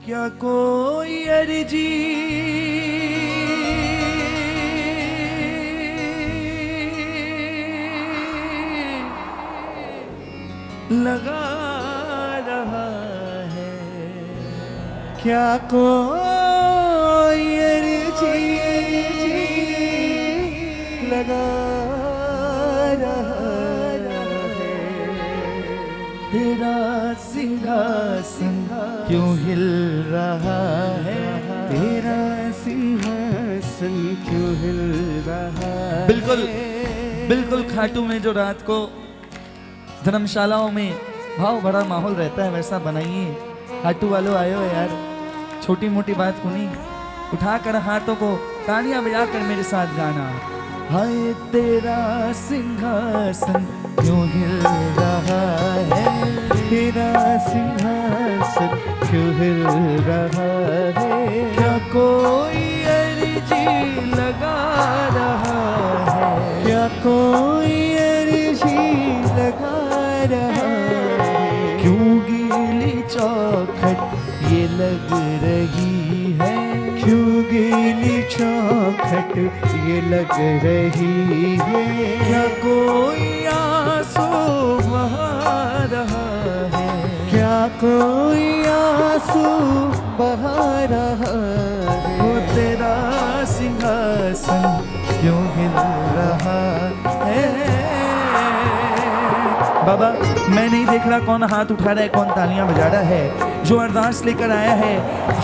क्या कोई अर्जी लगा रहा है, क्या कोई अर्जी लगा रहा है, तेरा सिंहासन क्यों हिल रहा है, तेरा सिंहासन क्यों हिल रहा है। बिल्कुल खाटू में जो रात को धर्मशालाओं में भाव भरा माहौल रहता है वैसा बनाइए। खाटू वालों आयो यार, छोटी मोटी बात को नहीं, उठाकर हाथों को तालियां बजाकर मेरे साथ गाना। हाय तेरा सिंहासन क्यों हिल रहा है, तेरा सिंहासन क्यों हिल रहा है, क्या कोई अर्जी लगा रहा है, क्या कोई अर्जी लगा रहा है, क्यों गीली चौखट ये लग रही है, क्यों गीली चौखट ये लग रही है, क्या कोई आंसू बहा रहा है, क्या कोई आंसू बहा रहा है, वो तेरा सिंहासन क्यों हिल रहा है। बाबा मैं नहीं देख रहा कौन हाथ उठा रहा है, कौन तालियां बजा रहा है। जो अरदास लेकर आया है,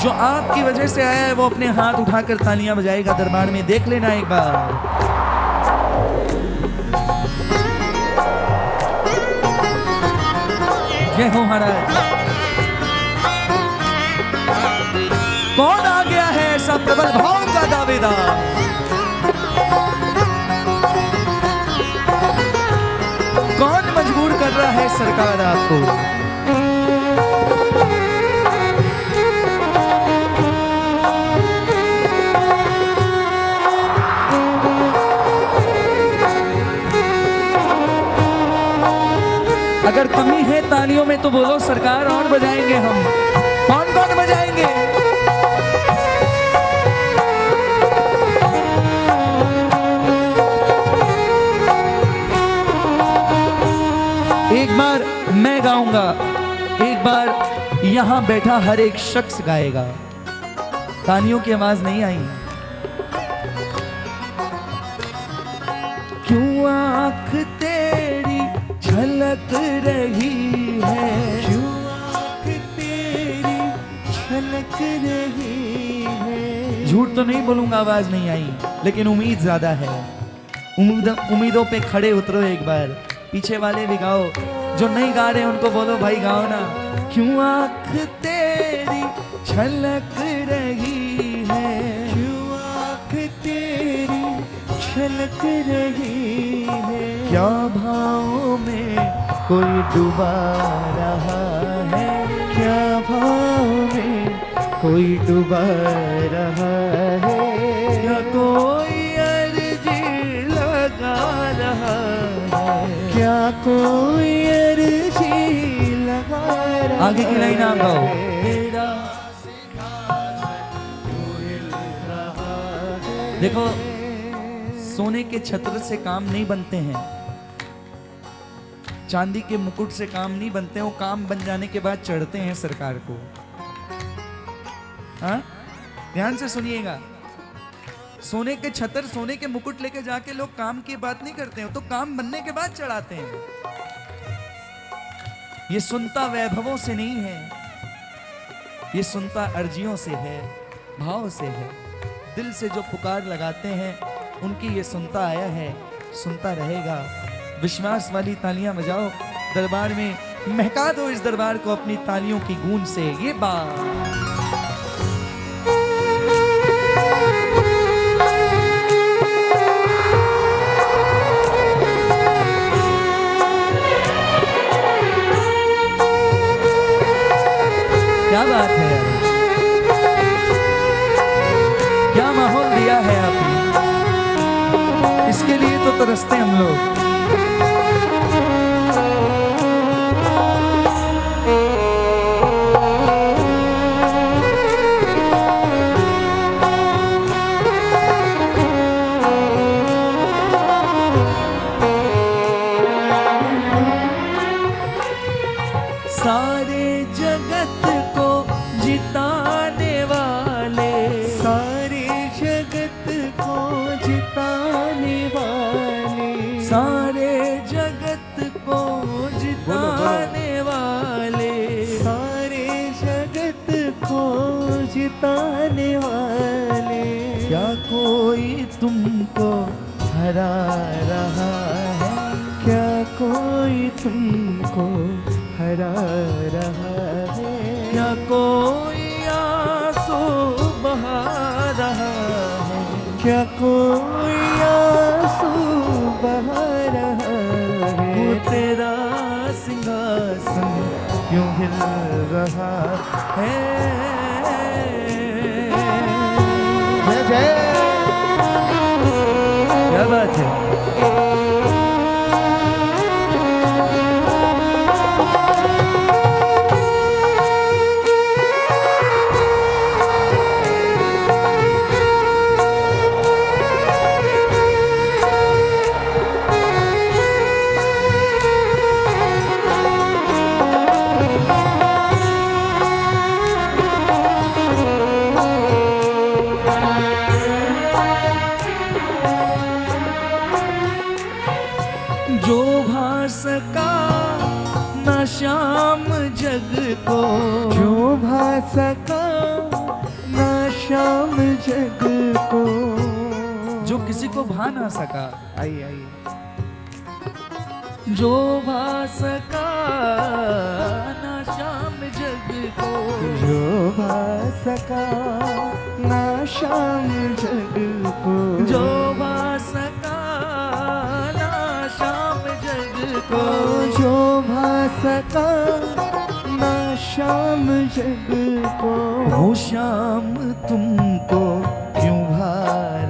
जो आपकी वजह से आया है, वो अपने हाथ उठाकर तालियां बजाएगा दरबार में, देख लेना एक बार। जय हो महाराज। कौन आ गया है ऐसा प्रबल भाव का दावेदार, कौन मजबूर कर रहा है सरकार आपको। अगर कमी है तालियों में तो बोलो सरकार, और बजाएंगे हम। कौन कौन बजाएंगे? एक बार मैं गाऊंगा, एक बार यहां बैठा हर एक शख्स गाएगा। तालियों की आवाज नहीं आई। क्यों आंख तेरी झलक रही है, क्यों आंख तेरी झलक रही है। झूठ तो नहीं बोलूंगा, आवाज नहीं आई, लेकिन उम्मीद ज्यादा है। उम्मीदों पे खड़े उतरो एक बार। पीछे वाले भी गाओ, जो नहीं गा रहे उनको बोलो भाई गाओ ना। क्यों आंख तेरी झलक रही है, क्यों आंख तेरी झलक रही है, क्या भाव में कोई डूबा रहा है, क्या भाव में कोई डूबा रहा है, क्या कोई अर्जी लगा रहा है, क्या कोई अर्जी लगा रहा है। आगे की लाइन आप गाओ। देखो सोने के छत्र से काम नहीं बनते हैं, चांदी के मुकुट से काम नहीं बनते हैं, वो काम बन जाने के बाद चढ़ते हैं सरकार को। हाँ ध्यान से सुनिएगा, सोने के छत्र सोने के मुकुट लेके जाके लोग काम की बात नहीं करते हैं, तो काम बनने के बाद चढ़ाते हैं। ये सुनता वैभवों से नहीं है, ये सुनता अर्जियों से है, भाव से है। दिल से जो पुकार लगाते हैं उनकी ये सुनता आया है, सुनता रहेगा। विश्वास वाली तालियां बजाओ, दरबार में महका दो इस दरबार को अपनी तालियों की गूंज से। ये बात क्या बात है यार, क्या माहौल दिया है आपने, इसके लिए तो तरसते हम लोग। जिताने वाले। क्या कोई तुमको हरा रहा है? क्या कोई तुमको हरा रहा है? क्या कोई आंसू बहा रहा है? क्या कोई आंसू बहा रहा है? वो तेरा सिंहासन क्यों हिल रहा है? जय जय, क्या बात है। जो भा सका ना शाम जग को, जो भा सका ना शाम जग को, जो किसी को भा ना सका। आइए आइए। जो भा सका ना शाम जग को, जो भा सका ना शाम जग को, जो भा सका को, जो भा सका ना शाम जग को। वो शाम तुमको क्यों भा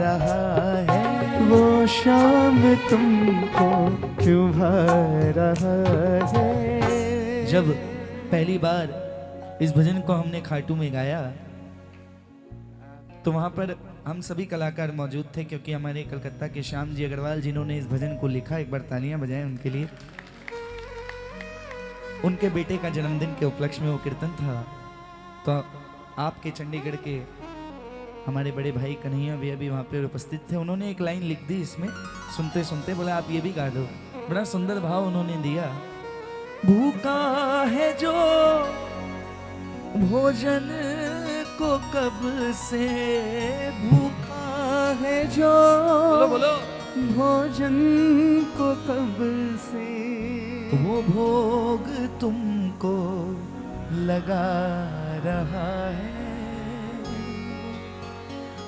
रहा है? वो शाम तुमको क्यों भा रहा है? जब पहली बार इस भजन को हमने खाटू में गाया तो वहां पर हम सभी कलाकार मौजूद थे, क्योंकि हमारे कलकत्ता के श्याम जी अग्रवाल जिन्होंने इस भजन को लिखा, एक बार तालियां बजाएं उनके लिए। उनके बेटे का जन्मदिन के उपलक्ष्य में वो कीर्तन था, तो आपके चंडीगढ़ के हमारे बड़े भाई कन्हैया भैया भी वहाँ पे उपस्थित थे। उन्होंने एक लाइन लिख दी इसमें, सुनते सुनते बोला आप ये भी गा दो। बड़ा सुंदर भाव उन्होंने दिया। भूखा है जो भोजन को कब से, भूखा है जो, बोलो बोलो, भोजन को कब से, वो भोग तुमको लगा रहा है,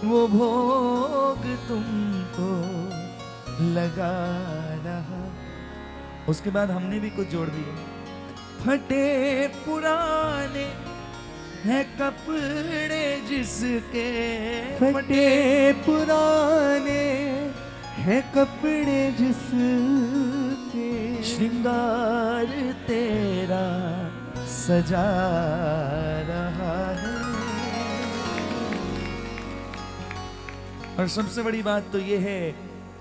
वो भोग तुमको लगा रहा। उसके बाद हमने भी कुछ जोड़ दिए। फटे पुराने है कपड़े जिसके, फटे पुराने है कपड़े जिसके, श्रृंगार तेरा सजा रहा है। और सबसे बड़ी बात तो ये है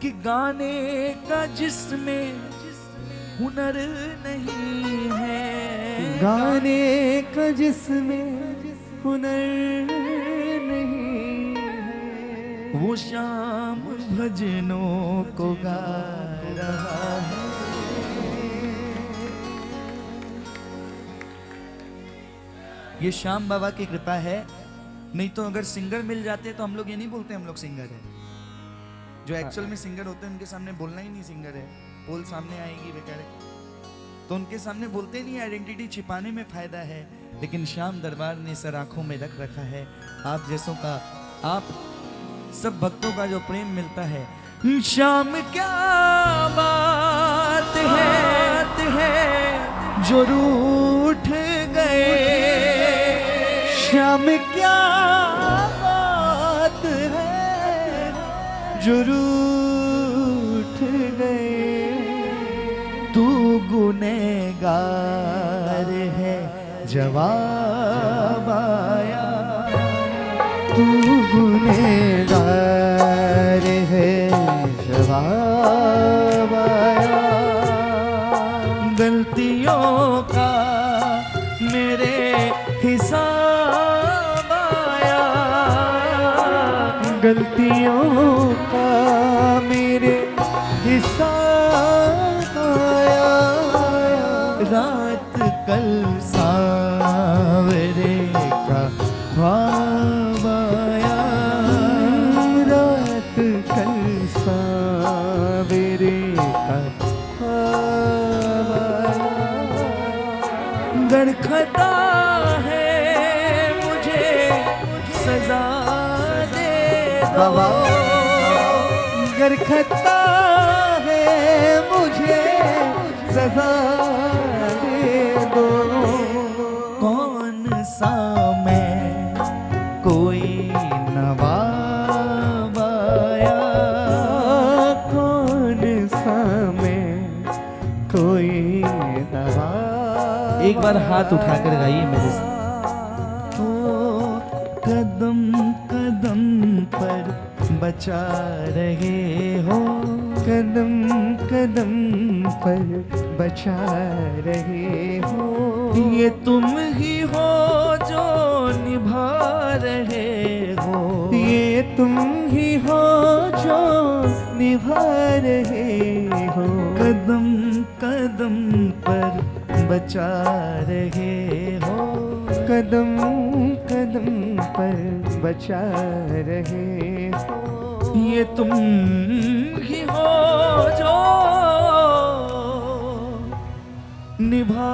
कि गाने का जिसमें हुनर नहीं है, गाने का जिसमें हुनर नहीं है, वो शाम भजनों को गा रहा है। ये श्याम बाबा की कृपा है, नहीं तो अगर सिंगर मिल जाते तो हम लोग ये नहीं बोलते हम लोग सिंगर है। जो एक्चुअल में सिंगर होते हैं उनके सामने बोलना ही नहीं सिंगर है, पोल सामने आएगी बेचारे, तो उनके सामने बोलते नहीं, आइडेंटिटी छिपाने में फायदा है। लेकिन श्याम दरबार ने सर आंखों में रख रखा है। आप जैसों का, आप सब भक्तों का जो प्रेम मिलता है। श्याम क्या बात है जो रूठ गए, श्याम क्या बात है जो रूठ गए, तू गुनहगार है जवाब आया, तू गुनहगार है जवाब आया, गलतियों का मेरे हिसाब आया, गलतियों का मेरे हिसाब आया, रात कल सांवरे का ख्वाब सजा दे दो। गर खता है मुझे सजा दे दो। कौन सा मैं कोई नवाबाया, कौन सा मैं कोई नवा। एक बार हाथ उठाकर गाइए मेरे साथ। ओ कदम कदम पर बचा रहे हो, कदम कदम पर बचा रहे हो। ये तुम ही हो जो निभा रहे हो, ये तुम ही हो जो निभा रहे हो। कदम कदम पर बचा रहे हो, कदम कदम पर बचा रहे हो। ये तुम ही हो जो निभा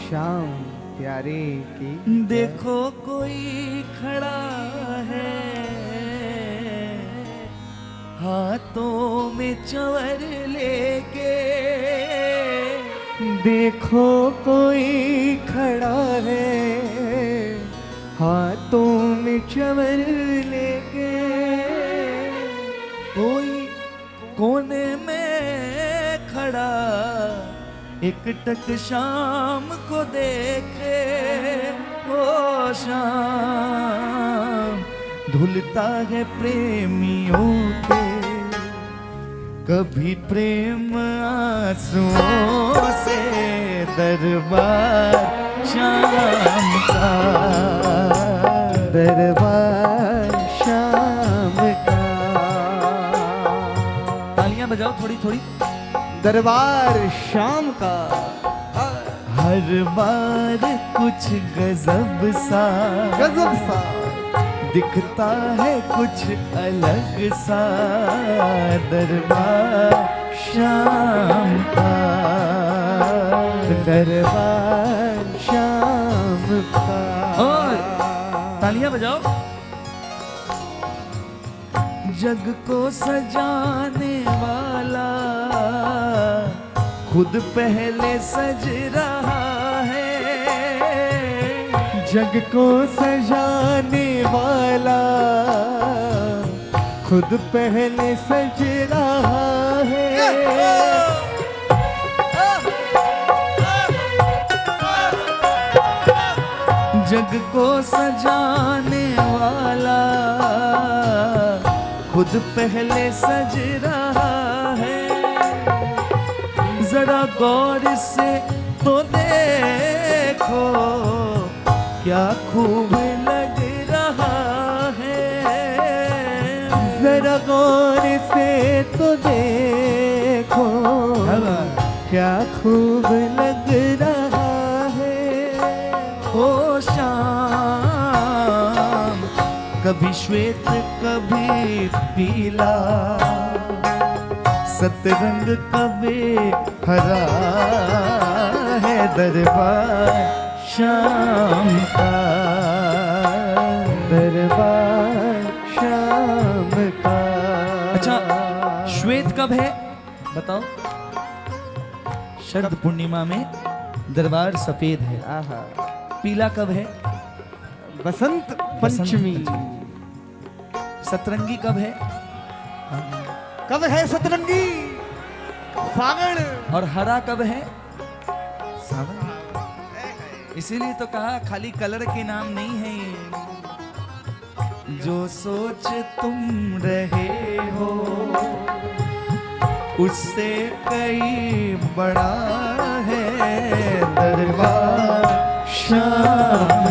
शाम प्यारे की। देखो कोई खड़ा है, हाथों में चवर लेके। देखो कोई खड़ा है, हाथों में चवर लेके। कोई कोने में खड़ा एक टक शाम को देखे। ओ शाम धुलता है प्रेमियों के, कभी प्रेम आंसुओं से। दरबार शाम का, दरबार शाम का। तालियां बजाओ थोड़ी थोड़ी। दरबार शाम का। हर बार कुछ गजब सा, गजब सा दिखता है कुछ अलग सा। दरबार शाम का, दरबार शाम का। और तालियां बजाओ। जग को सजाने वाला खुद पहले सज रहा है। जग को सजाने वाला खुद पहले सज रहा है। जग को सजाने वाला खुद पहले सज रहा है। जरा गौर से तो देखो क्या खूब लग रहा है। जरा गौर से तो देखो क्या खूब लग रहा है। ओ शाम कभी श्वेत कभी पीला, सतरंग कभी हरा है। दरबार शाम का, दरबार शाम का। अच्छा श्वेत कब है बताओ? शरद पूर्णिमा में दरबार सफेद है। आहा। पीला कब है? बसंत पंचमी। सतरंगी कब है? कब है सतरंगी? फागण। और हरा कब है? सावन। इसीलिए तो कहा खाली कलर के नाम नहीं है ये। जो सोच तुम रहे हो उससे कई बड़ा है। दरबार शाम